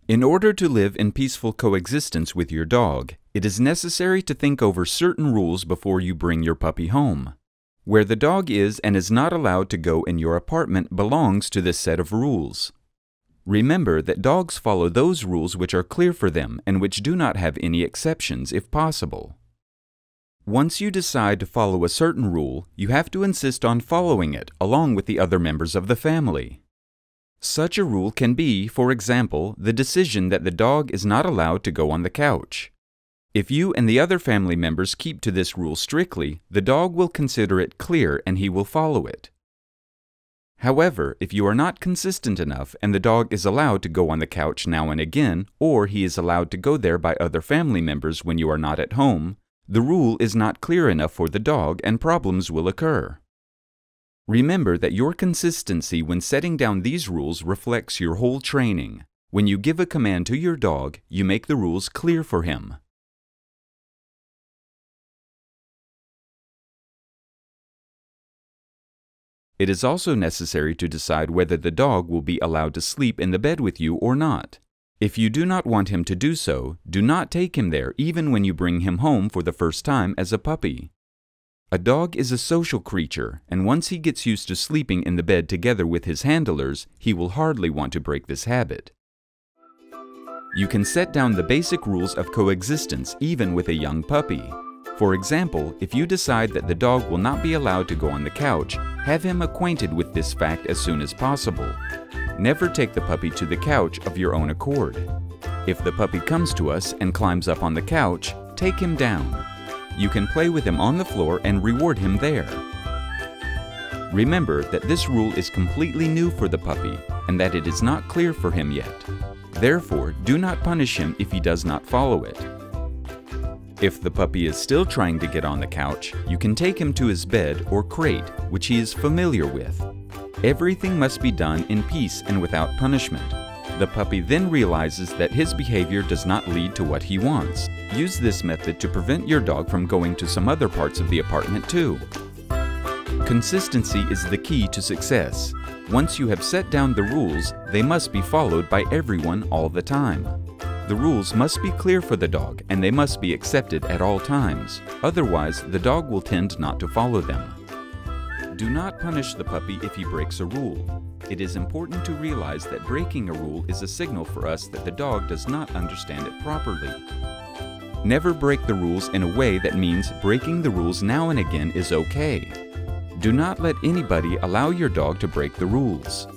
In order to live in peaceful coexistence with your dog, it is necessary to think over certain rules before you bring your puppy home. Where the dog is and is not allowed to go in your apartment belongs to this set of rules. Remember that dogs follow those rules which are clear for them and which do not have any exceptions if possible. Once you decide to follow a certain rule, you have to insist on following it along with the other members of the family. Such a rule can be, for example, the decision that the dog is not allowed to go on the couch. If you and the other family members keep to this rule strictly, the dog will consider it clear and he will follow it. However, if you are not consistent enough and the dog is allowed to go on the couch now and again, or he is allowed to go there by other family members when you are not at home, the rule is not clear enough for the dog and problems will occur. Remember that your consistency when setting down these rules reflects your whole training. When you give a command to your dog, you make the rules clear for him. It is also necessary to decide whether the dog will be allowed to sleep in the bed with you or not. If you do not want him to do so, do not take him there even when you bring him home for the first time as a puppy. A dog is a social creature, and once he gets used to sleeping in the bed together with his handlers, he will hardly want to break this habit. You can set down the basic rules of coexistence even with a young puppy. For example, if you decide that the dog will not be allowed to go on the couch, have him acquainted with this fact as soon as possible. Never take the puppy to the couch of your own accord. If the puppy comes to us and climbs up on the couch, take him down. You can play with him on the floor and reward him there. Remember that this rule is completely new for the puppy and that it is not clear for him yet. Therefore, do not punish him if he does not follow it. If the puppy is still trying to get on the couch, you can take him to his bed or crate, which he is familiar with. Everything must be done in peace and without punishment. The puppy then realizes that his behavior does not lead to what he wants. Use this method to prevent your dog from going to some other parts of the apartment too. Consistency is the key to success. Once you have set down the rules, they must be followed by everyone all the time. The rules must be clear for the dog and they must be accepted at all times. Otherwise, the dog will tend not to follow them. Do not punish the puppy if he breaks a rule. It is important to realize that breaking a rule is a signal for us that the dog does not understand it properly. Never break the rules in a way that means breaking the rules now and again is okay. Do not let anybody allow your dog to break the rules.